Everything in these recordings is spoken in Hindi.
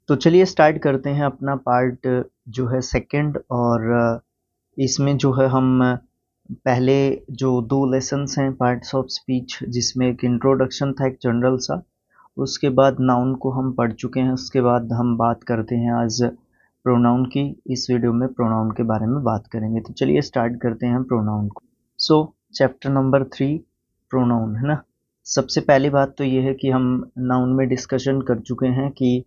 तो चलिए स्टार्ट करते हैं अपना पार्ट जो है सेकंड। और इसमें जो है हम पहले जो 2 लेसन्स हैं पार्ट्स ऑफ स्पीच, जिसमें एक इंट्रोडक्शन था एक जनरल सा, उसके बाद नाउन को हम पढ़ चुके हैं। उसके बाद हम बात करते हैं आज प्रोनाउन की। इस वीडियो में प्रोनाउन के बारे में बात करेंगे। तो चलिए स्टार्ट करते हैं प्रोनाउन को। सो चैप्टर नंबर 3 प्रोनाउन, है ना। सबसे पहली बात तो ये है कि हम नाउन में डिस्कशन कर चुके हैं कि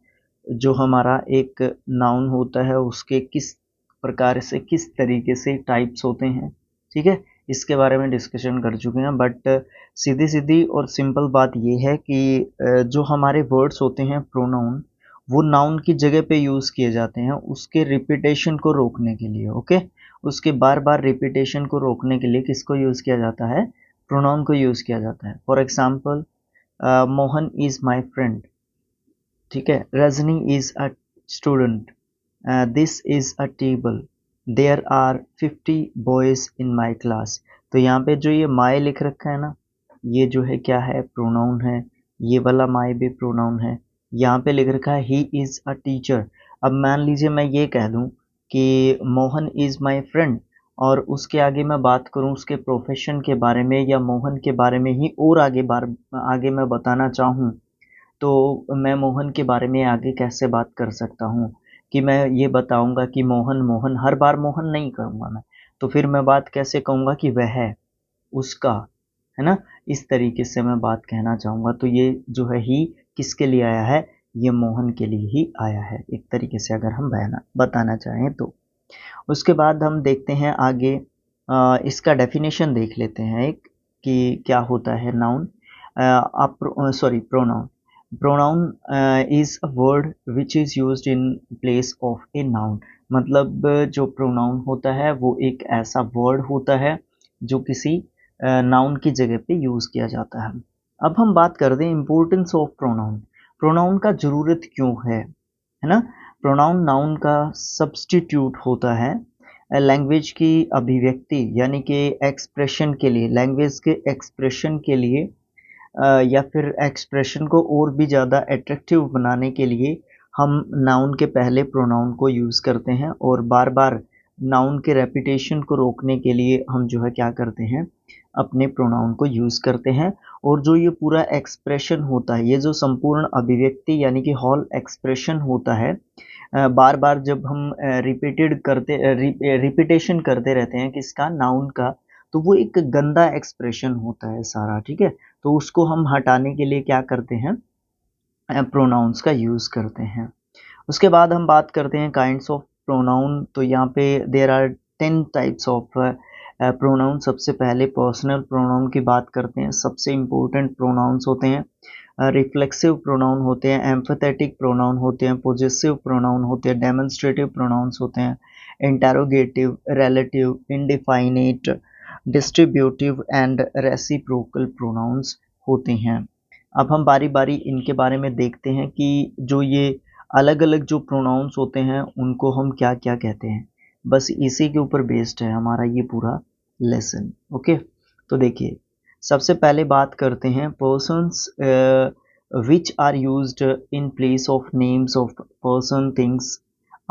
जो हमारा एक नाउन होता है उसके किस प्रकार से, किस तरीके से टाइप्स होते हैं, ठीक है। इसके बारे में डिस्कशन कर चुके हैं। बट सीधी सीधी और सिंपल बात ये है कि जो हमारे वर्ड्स होते हैं प्रोनाउन, वो नाउन की जगह पे यूज़ किए जाते हैं उसके रिपीटेशन को रोकने के लिए। ओके, उसके बार बार रिपीटेशन को रोकने के लिए किसको यूज़ किया जाता है? प्रोनाउन को यूज़ किया जाता है। For example, Mohan is my friend, ठीक है। Rajni is a student, this is a table, there are 50 boys in my class. तो यहाँ पे जो ये माई लिख रखा है ना, ये जो है क्या है? प्रोनाउन है। ये वाला माई भी प्रोनाउन है। यहाँ पे लिख रखा है ही इज़ अ टीचर। अब मान लीजिए मैं ये कह दूँ कि मोहन इज़ माई फ्रेंड, और उसके आगे मैं बात करूँ उसके प्रोफेशन के बारे में या मोहन के बारे में ही, और आगे मैं बताना चाहूँ, तो मैं मोहन के बारे में आगे कैसे बात कर सकता हूँ कि मैं ये बताऊँगा कि मोहन मोहन, हर बार मोहन नहीं कहूँगा मैं। तो फिर मैं बात कैसे कहूँगा कि वह, उसका, है ना। इस तरीके से मैं बात कहना चाहूँगा। तो ये जो है ही किसके लिए आया है? ये मोहन के लिए ही आया है, एक तरीके से अगर हम बताना चाहें तो। उसके बाद हम देखते हैं आगे, इसका डेफिनेशन देख लेते हैं एक, कि क्या होता है noun. Pronoun. Pronoun is a word which is used in place of a noun. मतलब जो प्रोनाउन होता है वो एक ऐसा वर्ड होता है जो किसी नाउन की जगह पे यूज़ किया जाता है। अब हम बात करते हैं इम्पोर्टेंस ऑफ प्रोनाउन। प्रोनाउन का ज़रूरत क्यों है ना। प्रोनाउन नाउन का सब्स्टिट्यूट होता है लैंग्वेज की अभिव्यक्ति, यानी कि एक्सप्रेशन के लिए, लैंग्वेज के एक्सप्रेशन के लिए, या फिर एक्सप्रेशन को और भी ज़्यादा अट्रैक्टिव बनाने के लिए हम नाउन के पहले प्रोनाउन को यूज़ करते हैं। और बार बार नाउन के रेपिटेशन को रोकने के लिए हम जो है क्या करते हैं? अपने प्रोनाउन को यूज़ करते हैं। और जो ये पूरा एक्सप्रेशन होता है, ये जो संपूर्ण अभिव्यक्ति यानी कि होल एक्सप्रेशन होता है, बार बार जब हम रिपीटेशन करते रहते हैं किसका? नाउन का, तो वो एक गंदा एक्सप्रेशन होता है सारा, ठीक है। तो उसको हम हटाने के लिए क्या करते हैं? प्रोनाउंस का यूज़ करते हैं। उसके बाद हम बात करते हैं काइंड्स ऑफ प्रोनाउन। तो यहाँ पे there are 10 types of pronoun. सबसे पहले पर्सनल प्रोनाउन की बात करते हैं। सबसे इम्पोर्टेंट प्रोनाउंस होते हैं, रिफ्लेक्सिव प्रोनाउन होते हैं, एम्फेथेटिक प्रोनाउन होते हैं, पोजेसिव प्रोनाउन होते हैं, डेमोन्स्ट्रेटिव प्रोनाउंस होते हैं, interrogative, relative, indefinite, distributive and reciprocal pronouns होते हैं। अब हम बारी बारी इनके बारे में देखते हैं कि जो ये अलग अलग जो प्रोनाउंस होते हैं उनको हम क्या क्या कहते हैं। बस इसी के ऊपर बेस्ड है हमारा ये पूरा लेसन। ओके, तो देखिए सबसे पहले बात करते हैं persons which are used in place of names of person things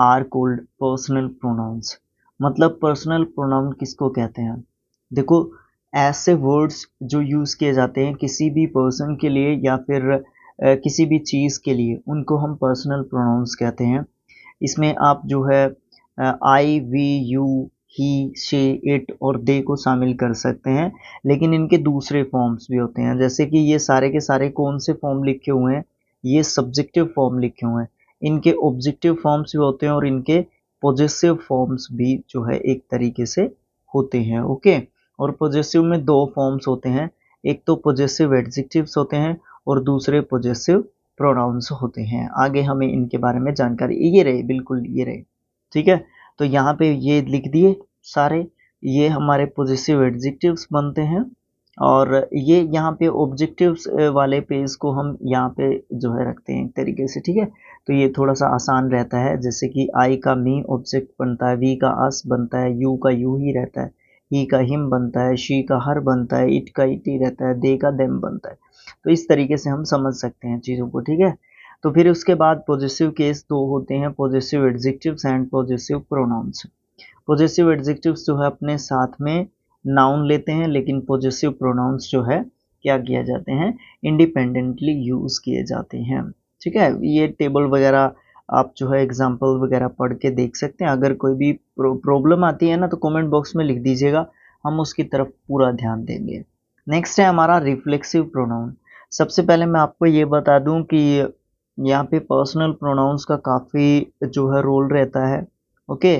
are called personal pronouns. मतलब पर्सनल प्रोनाउन किसको कहते हैं? देखो, ऐसे वर्ड्स जो यूज़ किए जाते हैं किसी भी पर्सन के लिए या फिर किसी भी चीज़ के लिए, उनको हम पर्सनल प्रोनाउंस कहते हैं। इसमें आप जो है I, we, you, he, she, it और दे को शामिल कर सकते हैं। लेकिन इनके दूसरे फॉर्म्स भी होते हैं, जैसे कि ये सारे के सारे कौन से फॉर्म लिखे हुए हैं? ये सब्जेक्टिव फॉर्म लिखे हुए हैं। इनके ऑब्जेक्टिव फॉर्म्स भी होते हैं और इनके पॉजेसिव फॉर्म्स भी जो है एक तरीके से होते हैं। ओके, और पॉजेसिव में 2 फॉर्म्स होते हैं, एक तो पॉजेसिव एडजेक्टिव्स होते हैं और दूसरे पॉजेसिव प्रोनाउंस होते हैं। आगे हमें इनके बारे में जानकारी, ये रहे, बिल्कुल ये रहे, ठीक है। तो यहाँ पे ये लिख दिए सारे, ये हमारे पॉजेसिव एडजेक्टिव्स बनते हैं। और ये यहाँ पे ऑब्जेक्टिव्स वाले पेज को हम यहाँ पे जो है रखते हैं एक तरीके से, ठीक है। तो ये थोड़ा सा आसान रहता है, जैसे कि आई का मी ऑब्जेक्ट बनता है, वी का अस बनता है, यू का यू ही रहता है, ही का हिम बनता है, शी का हर बनता है, इट का इट ही रहता है, दे का देम बनता है। तो इस तरीके से हम समझ सकते हैं चीज़ों को, ठीक है। तो फिर उसके बाद पॉजिटिव केस दो होते हैं, positive adjectives and positive pronouns. Positive adjectives जो है अपने साथ में नाउन लेते हैं, लेकिन पॉजिटिव प्रोनाउंस जो है क्या किया जाते हैं, इंडिपेंडेंटली यूज किए जाते हैं। ठीक है, ये टेबल वगैरह आप जो है एग्जाम्पल वगैरह पढ़ के देख सकते हैं। अगर कोई भी प्रॉब्लम आती है ना तो कमेंट बॉक्स में लिख दीजिएगा, हम उसकी तरफ पूरा ध्यान देंगे। नेक्स्ट है हमारा रिफ्लेक्सिव प्रोनाउन। सबसे पहले मैं आपको ये बता दूं कि यहाँ पे पर्सनल प्रोनाउंस का काफ़ी जो है रोल रहता है। ओके,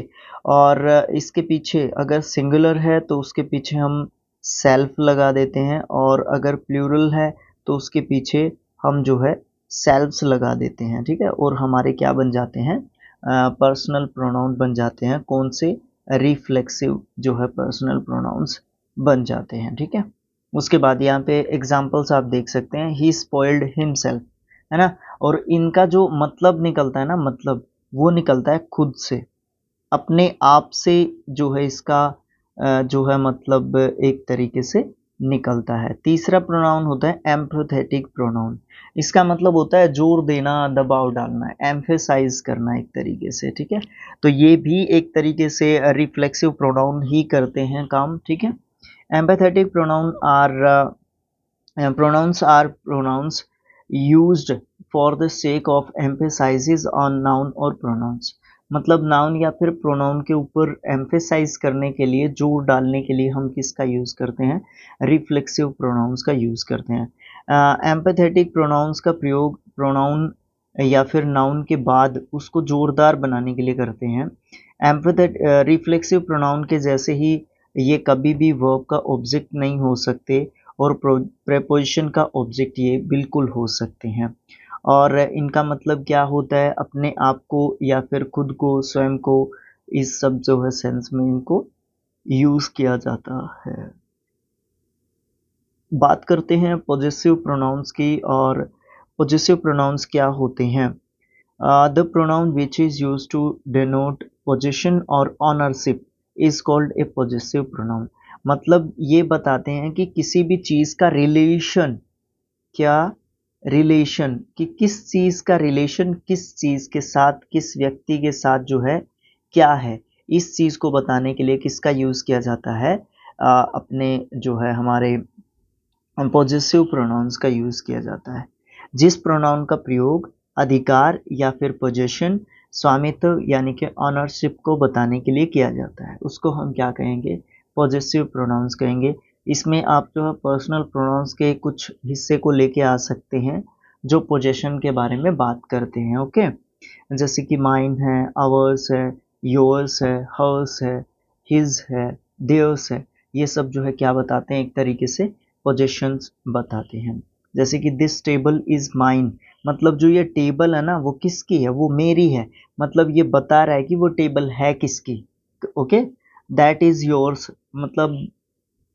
और इसके पीछे अगर सिंगुलर है तो उसके पीछे हम सेल्फ लगा देते हैं, और अगर प्लूरल है तो उसके पीछे हम जो है सेल्फ्स लगा देते हैं। ठीक है, और हमारे क्या बन जाते हैं, पर्सनल प्रोनाउन बन जाते हैं। कौन से, रिफ्लेक्सिव जो है पर्सनल प्रोनाउंस बन जाते हैं। ठीक है, उसके बाद यहाँ पे एग्जाम्पल्स आप देख सकते हैं, ही स्पॉइल्ड हिमसेल्फ, है ना, और इनका जो मतलब निकलता है ना, मतलब वो निकलता है खुद से, अपने आप से जो है इसका जो है मतलब एक तरीके से निकलता है। तीसरा प्रोनाउन होता है एम्पैथेटिक प्रोनाउन। इसका मतलब होता है जोर देना, दबाव डालना, एम्फेसाइज करना एक तरीके से। ठीक है, तो ये भी एक तरीके से रिफ्लेक्सिव प्रोनाउन ही करते हैं काम। ठीक है, empathetic pronouns are pronouns used for the sake of emphasizes on noun और pronouns। मतलब नाउन या फिर प्रोनाउन के ऊपर एम्फेसाइज करने के लिए, जोर डालने के लिए हम किसका यूज़ करते हैं, रिफ्लेक्सिव प्रोनाउंस का यूज़ करते हैं। एम्पैथेटिक प्रोनाउंस का प्रयोग प्रोनाउन या फिर नाउन के बाद उसको जोरदार बनाने के लिए करते हैं। रिफ्लेक्सिव प्रोनाउन के जैसे ही ये कभी भी वर्ब का ऑब्जेक्ट नहीं हो सकते, और प्रेपोजिशन का ऑब्जेक्ट ये बिल्कुल हो सकते हैं। और इनका मतलब क्या होता है, अपने आप को या फिर खुद को, स्वयं को, इस सब जो है सेंस में इनको यूज किया जाता है। बात करते हैं पॉजेसिव प्रोनाउंस की, और पॉजेसिव प्रोनाउंस क्या होते हैं। The pronoun which is use to denote position और ownership is called a possessive pronoun. मतलब ये बताते हैं कि किसी भी चीज का रिलेशन, क्या रिलेशन, कि किस चीज का रिलेशन किस चीज के साथ, किस व्यक्ति के साथ जो है क्या है, इस चीज को बताने के लिए किसका यूज किया जाता है, अपने जो है हमारे पॉजेसिव प्रोनाउंस का यूज किया जाता है। जिस प्रोनाउन का प्रयोग अधिकार या फिर पोजेशन, स्वामित्व यानी कि ऑनरशिप को बताने के लिए किया जाता है, उसको हम क्या कहेंगे, पॉजेसिव प्रोनाउंस कहेंगे। इसमें आप जो है पर्सनल प्रोनाउंस के कुछ हिस्से को लेके आ सकते हैं जो पोजेशन के बारे में बात करते हैं। ओके, जैसे कि माइन है, आवर्स है, योर्स है, हर्स है, हिज है, देयर्स है, ये सब जो है क्या बताते हैं, एक तरीके से पोजेशंस बताते हैं। जैसे कि दिस टेबल इज माइन, मतलब जो ये टेबल है ना वो किसकी है, वो मेरी है, मतलब ये बता रहा है कि वो टेबल है किसकी। ओके, दैट इज योर्स, मतलब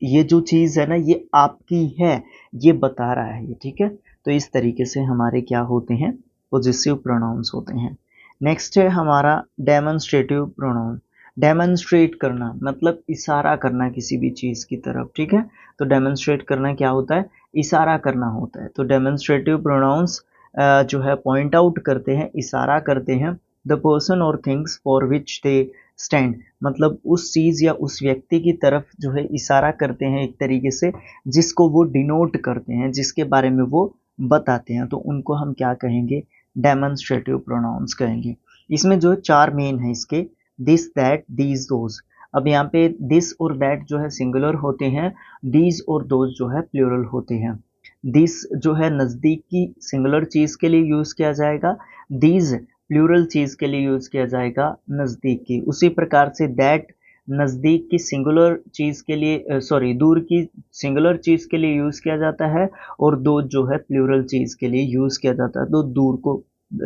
ये जो चीज़ है ना ये आपकी है, ये बता रहा है ये। ठीक है, तो इस तरीके से हमारे क्या होते हैं, पॉजेसिव प्रोनाउंस होते हैं। नेक्स्ट है हमारा डेमोन्स्ट्रेटिव प्रोनाउन। डेमोन्स्ट्रेट करना मतलब इशारा करना किसी भी चीज़ की तरफ। ठीक है, तो डेमोन्स्ट्रेट करना क्या होता है, इशारा करना होता है। तो डेमोन्स्ट्रेटिव प्रोनाउंस जो है पॉइंट आउट करते हैं, इशारा करते हैं द पर्सन और things for which they stand, मतलब उस चीज़ या उस व्यक्ति की तरफ जो है इशारा करते हैं एक तरीके से, जिसको वो डिनोट करते हैं, जिसके बारे में वो बताते हैं, तो उनको हम क्या कहेंगे, डेमोन्स्ट्रेटिव प्रोनाउंस कहेंगे। इसमें जो चार मेन है इसके, दिस, दैट, दीज, दोज। अब यहाँ पे दिस और दैट जो है सिंगुलर होते हैं, दीज और दोज जो है प्लूरल होते हैं। दिस जो है नज़दीक की सिंगुलर चीज़ के लिए यूज़ किया जाएगा, दीज प्लूरल चीज़ के लिए यूज़ किया जाएगा नज़दीक की। उसी प्रकार से दैट नज़दीक की सिंगुलर चीज़ के लिए, सॉरी दूर की सिंगुलर चीज़ के लिए यूज़ किया जाता है, और दो जो है प्लूरल चीज़ के लिए यूज़ किया जाता है, तो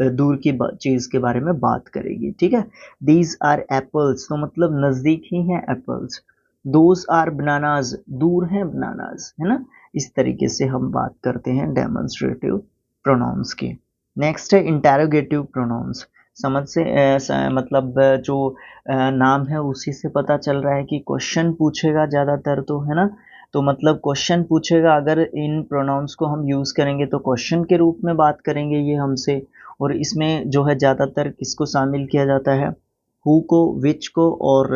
दूर की चीज़ के बारे में बात करेगी। ठीक है, दीज आर एप्पल्स, तो मतलब नज़दीक ही हैं एप्पल्स। दोज आर बनानाज, दूर हैं बनानाज, है ना। इस तरीके से हम बात करते हैं डेमोन्स्ट्रेटिव प्रोनाउंस की। नेक्स्ट है इंटेरोगेटिव प्रोनाउंस। समझ से मतलब जो नाम है उसी से पता चल रहा है कि क्वेश्चन पूछेगा ज़्यादातर, तो है ना, तो मतलब क्वेश्चन पूछेगा, अगर इन प्रोनाउंस को हम यूज़ करेंगे तो क्वेश्चन के रूप में बात करेंगे ये हमसे, और इसमें जो है ज़्यादातर किसको शामिल किया जाता है, हु को, विच को और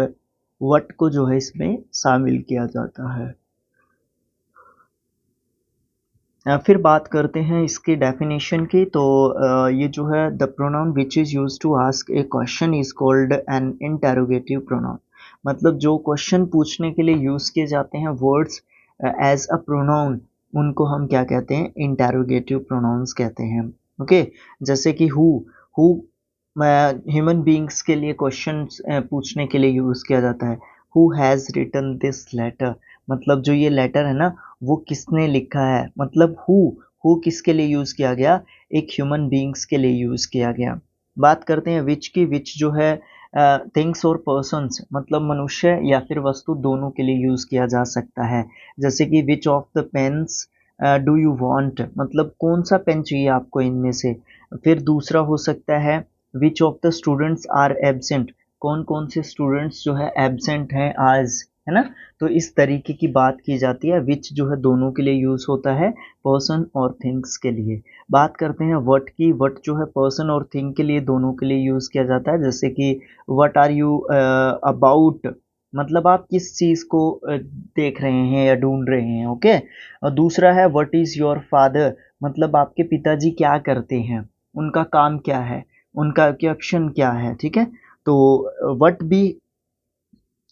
व्हाट को जो है इसमें शामिल किया जाता है। फिर बात करते हैं इसके डेफिनेशन की। तो ये जो है the pronoun which is use to ask a question is called an interrogative pronoun. मतलब जो क्वेश्चन पूछने के लिए यूज़ किए जाते हैं वर्ड्स एज अ प्रोनाउन, उनको हम क्या कहते हैं, इंटेरोगेटिव प्रोनाउंस कहते हैं। ओके, जैसे कि हु ह्यूमन बींग्स के लिए क्वेश्चन पूछने के लिए यूज़ किया जाता है। Who has written this letter, मतलब जो ये लेटर है ना वो किसने लिखा है, मतलब हु किसके लिए यूज़ किया गया, एक ह्यूमन बींग्स के लिए यूज़ किया गया। बात करते हैं विच की। विच जो है थिंग्स और पर्सन्स, मतलब मनुष्य या फिर वस्तु दोनों के लिए यूज़ किया जा सकता है। जैसे कि which of the pens do you want, मतलब कौन सा पेन चाहिए आपको इनमें से। फिर दूसरा हो सकता है which of the students are absent, कौन कौन से स्टूडेंट्स जो है एब्सेंट हैं आज, है ना। तो इस तरीके की बात की जाती है। विच जो है दोनों के लिए यूज़ होता है, पर्सन और थिंग्स के लिए। बात करते हैं व्हाट की। व्हाट जो है पर्सन और थिंग के लिए, दोनों के लिए यूज़ किया जाता है। जैसे कि व्हाट आर यू अबाउट, मतलब आप किस चीज़ को देख रहे हैं या ढूंढ रहे हैं। ओके, और दूसरा है व्हाट इज़ योर फादर, मतलब आपके पिताजी क्या करते हैं, उनका काम क्या है, उनका ऑक्यूपेशन क्या है। ठीक है, तो व्हाट भी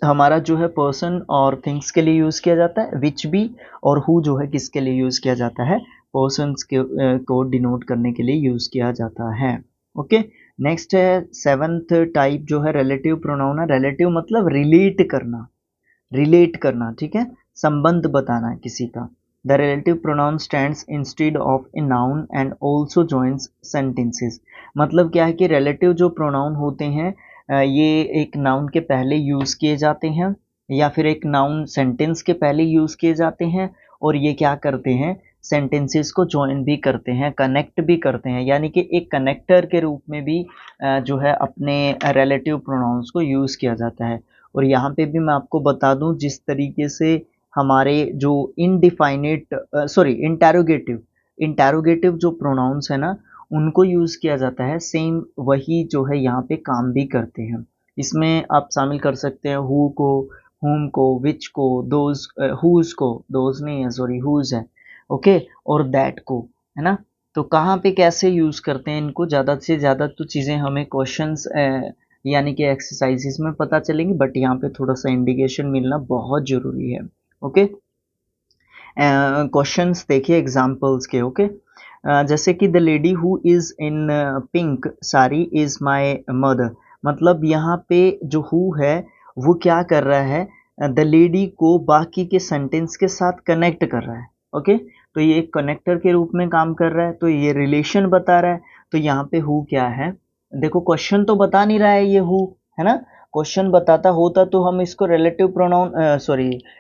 हमारा जो है पर्सन और थिंग्स के लिए यूज़ किया जाता है, विच भी, और हु जो है किसके लिए यूज़ किया जाता है, पर्सन्स के को डिनोट करने के लिए यूज़ किया जाता है। ओके, नेक्स्ट है सेवंथ टाइप जो है रिलेटिव प्रोनाउन है। रिलेटिव मतलब रिलेट करना, ठीक है, संबंध बताना किसी का। The relative pronoun stands instead of a noun and also joins sentences. मतलब क्या है कि रिलेटिव जो प्रोनाउन होते हैं ये एक नाउन के पहले यूज़ किए जाते हैं या फिर एक नाउन सेंटेंस के पहले यूज़ किए जाते हैं, और ये क्या करते हैं, सेंटेंसेस को जॉइन भी करते हैं, कनेक्ट भी करते हैं, यानी कि एक कनेक्टर के रूप में भी जो है अपने रिलेटिव प्रोनाउंस को यूज़ किया जाता है। और यहाँ पे भी मैं आपको बता दूँ, जिस तरीके से हमारे जो इनडिफाइनेट इंटेरोगेटिव जो प्रोनाउंस है ना उनको यूज़ किया जाता है, सेम वही जो है यहाँ पे काम भी करते हैं। इसमें आप शामिल कर सकते हैं हु को, हुम को, विच को, दोज, हुज को, दोज नहीं है सॉरी हुज है, ओके, और दैट को, है ना। तो कहाँ पे कैसे यूज़ करते हैं इनको, ज़्यादा से ज़्यादा तो चीज़ें हमें क्वेश्चंस यानी कि एक्सरसाइजेस में पता चलेंगी, बट यहाँ पे थोड़ा सा इंडिकेशन मिलना बहुत ज़रूरी है। ओके, क्वेश्चंस देखिए एग्जांपल्स के। ओके, जैसे कि the lady who is in pink sari is my mother, मतलब यहाँ पे जो हु है वो क्या कर रहा है, द लेडी को बाकी के सेंटेंस के साथ कनेक्ट कर रहा है। ओके, तो ये एक कनेक्टर के रूप में काम कर रहा है, तो ये रिलेशन बता रहा है। तो यहाँ पे हु क्या है, देखो क्वेश्चन तो बता नहीं रहा है ये हु, है ना। क्वेश्चन बताता होता तो हम इसको रिलेटिव प्रोनाउन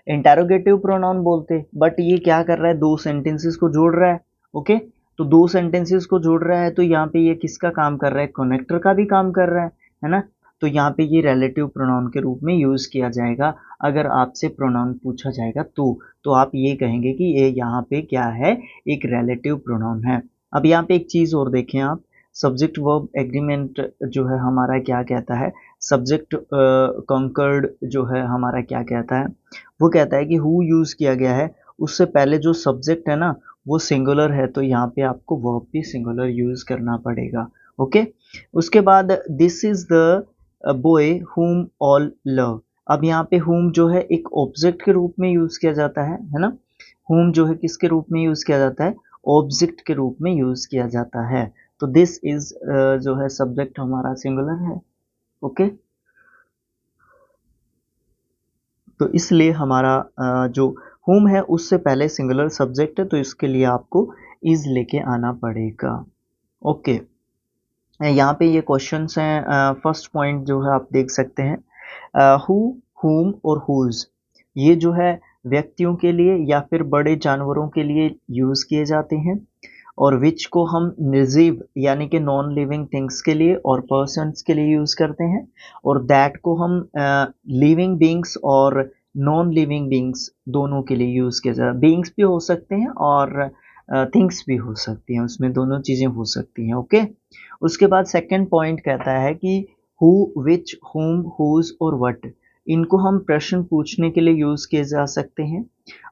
इंटेरोगेटिव प्रोनाउन बोलते, बट ये क्या कर रहा है, दो सेंटेंसेस को जोड़ रहा है। ओके, तो दो सेंटेंसेस को जोड़ रहा है, तो यहाँ पे ये किसका काम कर रहा है, कनेक्टर का भी काम कर रहा है ना। तो यहाँ पे ये रिलेटिव प्रोनाउन के रूप में यूज किया जाएगा। अगर आपसे प्रोनाउन पूछा जाएगा तो आप ये कहेंगे कि ये यहाँ पे क्या है, एक रिलेटिव प्रोनाउन है। अब यहाँ पे एक चीज और देखें आप, सब्जेक्ट वर्ब एग्रीमेंट जो है हमारा क्या कहता है, सब्जेक्ट कॉन्कर्ड जो है हमारा क्या कहता है, वो कहता है कि हु यूज़ किया गया है, उससे पहले जो सब्जेक्ट है ना वो सिंगुलर है, तो यहाँ पे आपको वर्ब भी सिंगुलर यूज़ करना पड़ेगा। ओके, उसके बाद दिस इज़ द बॉय हुम ऑल लव। अब यहाँ पे हुम जो है एक ऑब्जेक्ट के रूप में यूज़ किया जाता है ना। हुम जो है किसके रूप में यूज़ किया जाता है, ऑब्जेक्ट के रूप में यूज़ किया जाता है। तो दिस इज जो है सब्जेक्ट हमारा सिंगुलर है। ओके, तो इसलिए हमारा जो हुम है उससे पहले सिंगुलर सब्जेक्ट है, तो इसके लिए आपको इज लेके आना पड़ेगा। ओके, यहाँ पे ये क्वेश्चंस हैं। फर्स्ट पॉइंट जो है आप देख सकते हैं, हु, हुम और हुज, ये जो है व्यक्तियों के लिए या फिर बड़े जानवरों के लिए यूज़ किए जाते हैं, और विच को हम निर्जीव यानी कि नॉन लिविंग थिंग्स के लिए और पर्सन्स के लिए यूज़ करते हैं, और दैट को हम लिविंग बींग्स और नॉन लिविंग बींग्स दोनों के लिए यूज़ किया जाता है। बींग्स भी हो सकते हैं और थिंग्स भी हो सकती हैं, उसमें दोनों चीज़ें हो सकती हैं। ओके, उसके बाद सेकंड पॉइंट कहता है कि हु, विच, हुम, हुज और व्हाट, इनको हम प्रश्न पूछने के लिए यूज़ किए जा सकते हैं।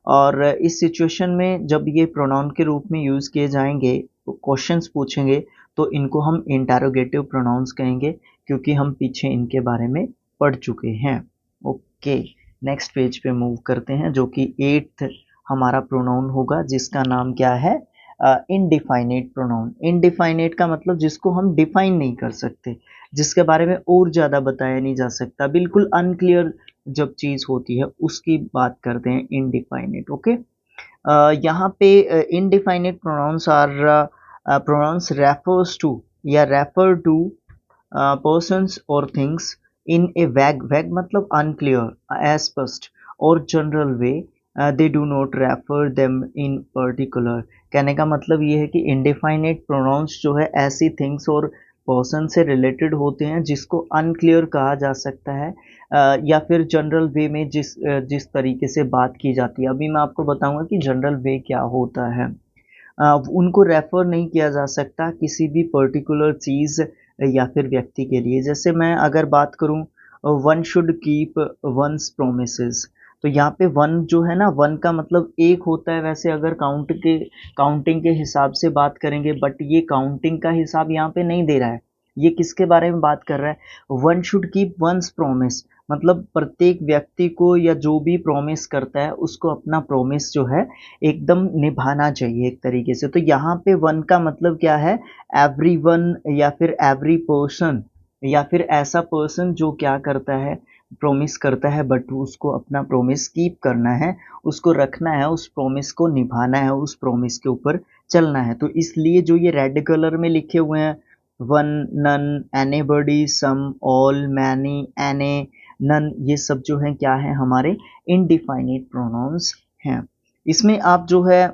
और इस सिचुएशन में जब ये प्रोनाउन के रूप में यूज़ किए जाएंगे, तो क्वेश्चंस पूछेंगे, तो इनको हम इंटेरोगेटिव प्रोनाउंस कहेंगे, क्योंकि हम पीछे इनके बारे में पढ़ चुके हैं। ओके, नेक्स्ट पेज पे मूव करते हैं, जो कि 8th हमारा प्रोनाउन होगा, जिसका नाम क्या है? इनडिफाइनेट प्रोनाउन। इनडिफाइनेट का मतलब जिसको हम डिफाइन नहीं कर सकते, जिसके बारे में और ज़्यादा बताया नहीं जा सकता, बिल्कुल अनक्लियर जब चीज़ होती है उसकी बात करते हैं इनडिफाइनेट। ओके, यहाँ पे indefinite pronouns are pronouns refers to या refer to persons or things in a vague मतलब unclear, अस्पष्ट और general way, they do not refer them in particular। कहने का मतलब ये है कि indefinite pronouns जो है ऐसी things और person से related होते हैं जिसको unclear कहा जा सकता है, या फिर जनरल वे में जिस तरीके से बात की जाती है। अभी मैं आपको बताऊंगा कि जनरल वे क्या होता है। उनको रेफ़र नहीं किया जा सकता किसी भी पर्टिकुलर चीज़ या फिर व्यक्ति के लिए। जैसे मैं अगर बात करूँ, one should keep one's promises, तो यहाँ पे वन जो है ना, वन का मतलब एक होता है वैसे अगर काउंटिंग के हिसाब से बात करेंगे, बट ये काउंटिंग का हिसाब यहाँ पे नहीं दे रहा है। ये किसके बारे में बात कर रहा है? One should keep one's promise, मतलब प्रत्येक व्यक्ति को या जो भी प्रॉमिस करता है उसको अपना प्रॉमिस जो है एकदम निभाना चाहिए एक तरीके से। तो यहाँ पे वन का मतलब क्या है? एवरीवन या फिर एवरी पर्सन, या फिर ऐसा पर्सन जो क्या करता है, प्रॉमिस करता है, बट उसको अपना प्रॉमिस कीप करना है, उसको रखना है, उस प्रॉमिस को निभाना है, उस प्रॉमिस के ऊपर चलना है। तो इसलिए जो ये रेड कलर में लिखे हुए हैं, वन, नन, एनीबॉडी, सम, ऑल, मैनी, एने, नन, ये सब जो है क्या है? हमारे इनडिफाइनेट प्रोनाउंस हैं। इसमें आप जो है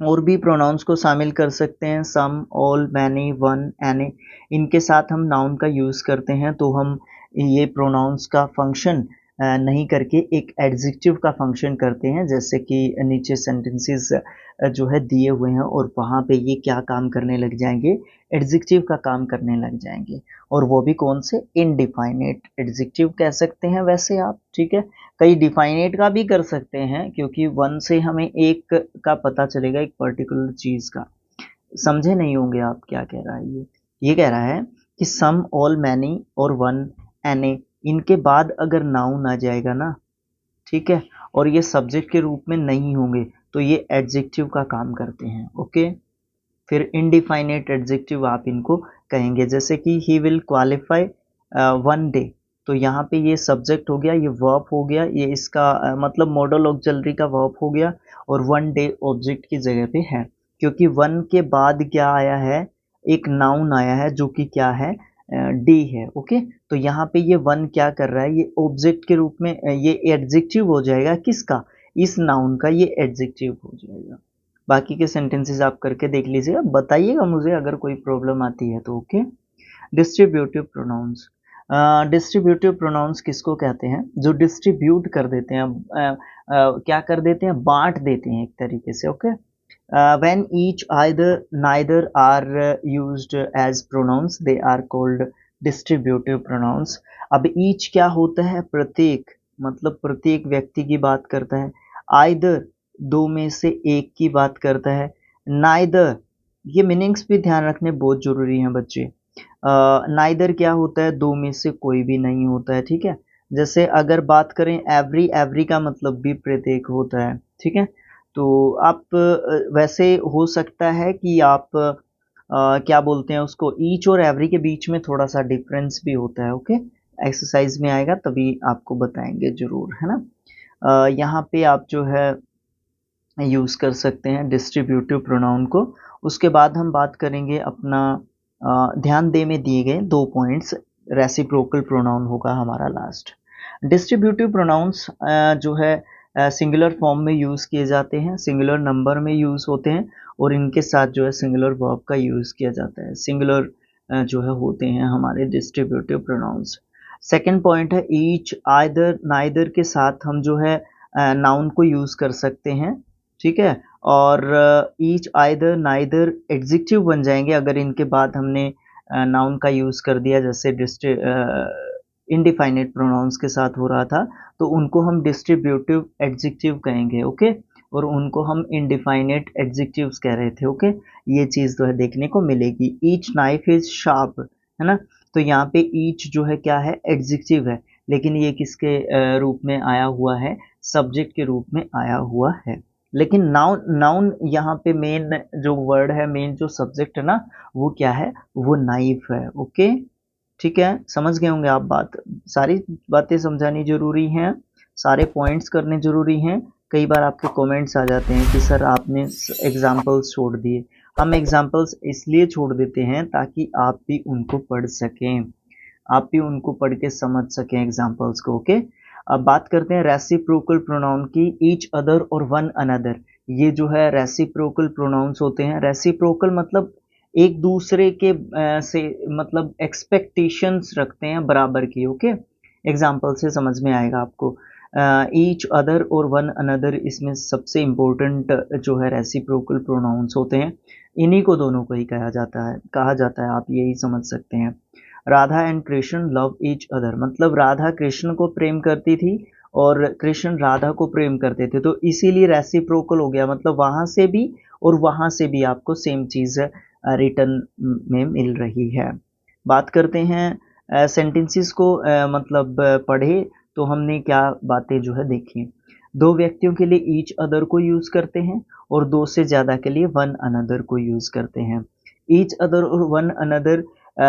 और भी प्रोनाउंस को शामिल कर सकते हैं, सम, ऑल, मैनी, वन, एनी, इनके साथ हम नाउन का यूज़ करते हैं। तो हम ये प्रोनाउंस का फंक्शन नहीं करके एक एडजेक्टिव का फंक्शन करते हैं, जैसे कि नीचे सेंटेंसेस जो है दिए हुए हैं, और वहाँ पे ये क्या काम करने लग जाएंगे? एडजेक्टिव का काम करने लग जाएंगे, और वो भी कौन से? इनडिफाइनेट एडजेक्टिव कह सकते हैं वैसे आप, ठीक है। कई डिफाइनेट का भी कर सकते हैं, क्योंकि वन से हमें एक का पता चलेगा, एक पर्टिकुलर चीज़ का। समझे नहीं होंगे आप क्या कह रहा है ये कह रहा है कि सम, ऑल, मैनी और वन, एनी, इनके बाद अगर नाउन आ जाएगा ना, ठीक है, और ये सब्जेक्ट के रूप में नहीं होंगे, तो ये एडजेक्टिव का काम करते हैं। ओके, फिर इनडिफाइनेट एडजेक्टिव आप इनको कहेंगे, जैसे कि he will qualify one day, तो यहाँ पे ये सब्जेक्ट हो गया, ये वर्ब हो गया, ये इसका मतलब मॉडल ऑक्सिलरी का वर्ब हो गया, और वन डे ऑब्जेक्ट की जगह पे है, क्योंकि वन के बाद क्या आया है? एक नाउन आया है, जो कि क्या है? डे है। ओके, तो यहाँ पे ये वन क्या कर रहा है? ये ऑब्जेक्ट के रूप में ये एडजेक्टिव हो जाएगा, किसका? इस नाउन का ये एडजेक्टिव हो जाएगा। बाकी के सेंटेंसेस आप करके देख लीजिएगा, बताइएगा मुझे अगर कोई प्रॉब्लम आती है तो। Okay, distributive pronounce. Distributive pronounce किसको कहते हैं? जो डिस्ट्रीब्यूट कर देते हैं, क्या कर देते हैं? बांट देते हैं एक तरीके से। Okay, when each, either, neither are used as pronouns, they are called distributive pronouns. अब ईच क्या होता है? प्रत्येक, मतलब प्रत्येक व्यक्ति की बात करता है। आइदर, दो में से एक की बात करता है। नाइदर, ये मीनिंग्स भी ध्यान रखने बहुत जरूरी हैं बच्चे। नाइदर क्या होता है? दो में से कोई भी नहीं होता है, ठीक है। जैसे अगर बात करें एवरी, एवरी का मतलब भी प्रत्येक होता है, ठीक है। तो आप वैसे हो सकता है कि आप क्या बोलते हैं उसको, ईच और एवरी के बीच में थोड़ा सा डिफरेंस भी होता है। ओके, एक्सरसाइज में आएगा तभी आपको बताएंगे जरूर, है ना। यहाँ पे आप जो है यूज़ कर सकते हैं डिस्ट्रीब्यूटिव प्रोनाउन को। उसके बाद हम बात करेंगे अपना ध्यान दे में दिए गए 2 पॉइंट्स, रेसिप्रोकल प्रोनाउन होगा हमारा लास्ट। डिस्ट्रीब्यूटिव प्रोनाउंस जो है सिंगुलर फॉर्म में यूज़ किए जाते हैं, सिंगुलर नंबर में यूज़ होते हैं, और इनके साथ जो है सिंगुलर वर्ब का यूज़ किया जाता है। सिंगुलर जो है होते हैं हमारे डिस्ट्रीब्यूटिव प्रोनाउंस। सेकंड पॉइंट है ईच, आइदर, नाइदर के साथ हम जो है नाउन को यूज़ कर सकते हैं, ठीक है। और ईच, आइदर, नाइदर एडजेक्टिव बन जाएंगे अगर इनके बाद हमने नाउन का यूज़ कर दिया, जैसे इनडिफाइनेट प्रोनाउंस के साथ हो रहा था, तो उनको हम डिस्ट्रीब्यूटिव एडजेक्टिव कहेंगे, ओके। और उनको हम इनडिफाइनेट एडजेक्टिव्स कह रहे थे, ओके। ये चीज़ जो है देखने को मिलेगी। ईच नाइफ इज शार्प, है ना। तो यहाँ पे ईच जो है क्या है, एडजेक्टिव है, लेकिन ये किसके रूप में आया हुआ है, सब्जेक्ट के रूप में आया हुआ है। लेकिन नाउन, नाउन यहाँ पे मेन जो वर्ड है, मेन जो सब्जेक्ट है ना, वो क्या है, वो नाइफ है, ओके। ठीक है, समझ गए होंगे आप बात। सारी बातें समझानी जरूरी हैं, सारे पॉइंट्स करने जरूरी हैं। कई बार आपके कमेंट्स आ जाते हैं कि सर आपने एग्जाम्पल्स छोड़ दिए। हम एग्जाम्पल्स इसलिए छोड़ देते हैं ताकि आप भी उनको पढ़ सकें, आप भी उनको पढ़ के समझ सकें एग्जाम्पल्स को, ओके। अब बात करते हैं रेसिप्रोकल प्रोनाउन की। ईच अदर और वन अनदर, ये जो है रेसिप्रोकल प्रोनाउंस होते हैं। रेसिप्रोकल मतलब एक दूसरे के से मतलब एक्सपेक्टेशंस रखते हैं बराबर की, ओके। एग्जाम्पल से समझ में आएगा आपको। ईच अदर और वन अनदर, इसमें सबसे इम्पोर्टेंट जो है रेसिप्रोकल प्रोनाउंस होते हैं। इन्हीं को दोनों को ही कहा जाता है, आप यही समझ सकते हैं। Radha and Krishna love each other, मतलब राधा कृष्ण को प्रेम करती थी और कृष्ण राधा को प्रेम करते थे, तो इसीलिए रेसिप्रोकल हो गया, मतलब वहां से भी और वहां से भी आपको सेम चीज रिटर्न में मिल रही है। बात करते हैं सेंटेंसेस को, मतलब पढ़े तो हमने क्या बातें जो है देखी। दो व्यक्तियों के लिए ईच अदर को यूज करते हैं और दो से ज्यादा के लिए वन अनदर को यूज करते हैं। ईच अदर और वन अनदर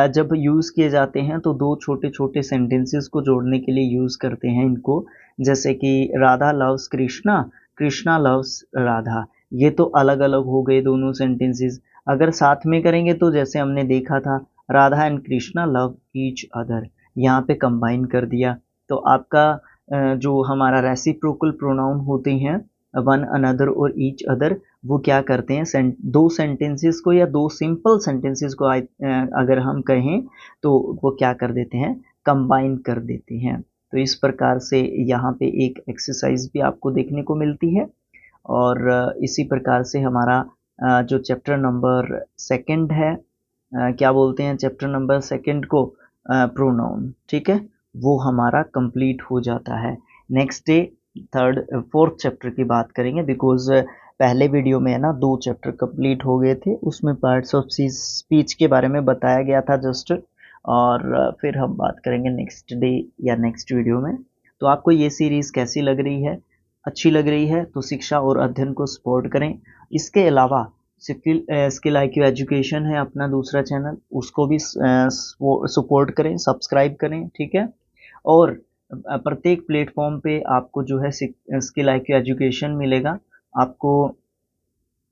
जब यूज किए जाते हैं तो दो छोटे छोटे सेंटेंसेस को जोड़ने के लिए यूज करते हैं इनको, जैसे कि राधा लव्स कृष्णा, कृष्णा लव्स राधा। ये तो अलग अलग हो गए दोनों सेंटेंसेस। अगर साथ में करेंगे तो जैसे हमने देखा था, Radha and Krishna love each other, यहाँ पे कंबाइन कर दिया। तो आपका जो हमारा रेसिप्रोकल प्रोनाउन होते हैं, वन अनदर और ईच अदर, वो क्या करते हैं, दो सेंटेंसेस को या दो सिंपल सेंटेंसेस को अगर हम कहें तो वो क्या कर देते हैं, कंबाइन कर देते हैं। तो इस प्रकार से यहाँ पे एक एक्सरसाइज भी आपको देखने को मिलती है। और इसी प्रकार से हमारा जो चैप्टर नंबर सेकंड है, क्या बोलते हैं चैप्टर नंबर सेकंड को, प्रोनाउन, ठीक है, वो हमारा कंप्लीट हो जाता है। Next day third fourth chapter की बात करेंगे, बिकॉज पहले वीडियो में है ना 2 चैप्टर कंप्लीट हो गए थे, उसमें पार्ट्स ऑफ स्पीच के बारे में बताया गया था जस्ट। और फिर हम बात करेंगे नेक्स्ट डे या नेक्स्ट वीडियो में। तो आपको ये सीरीज़ कैसी लग रही है, अच्छी लग रही है तो शिक्षा और अध्ययन को सपोर्ट करें। इसके अलावा स्किल IQ एजुकेशन है अपना दूसरा चैनल, उसको भी सपोर्ट करें, सब्सक्राइब करें, ठीक है। और प्रत्येक प्लेटफॉर्म पे आपको जो है स्किल IQ एजुकेशन मिलेगा आपको,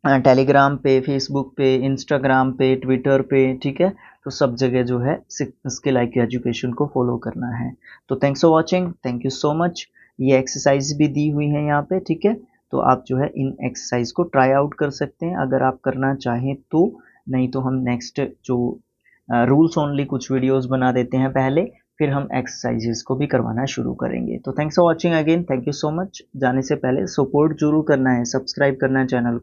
टेलीग्राम पे, फेसबुक पे, इंस्टाग्राम पे, ट्विटर पे, ठीक है। तो सब जगह जो है स्किल IQ एजुकेशन को फॉलो करना है। तो thanks for watching, thank you so much. ये एक्सरसाइज भी दी हुई है यहाँ पे, ठीक है। तो आप जो है इन एक्सरसाइज को ट्राई आउट कर सकते हैं अगर आप करना चाहें तो। नहीं तो हम नेक्स्ट जो रूल्स ओनली कुछ वीडियोस बना देते हैं पहले, फिर हम एक्सरसाइजेस को भी करवाना शुरू करेंगे। तो thanks for watching again, thank you so much. जाने से पहले सपोर्ट जरूर करना है, सब्सक्राइब करना है चैनल को।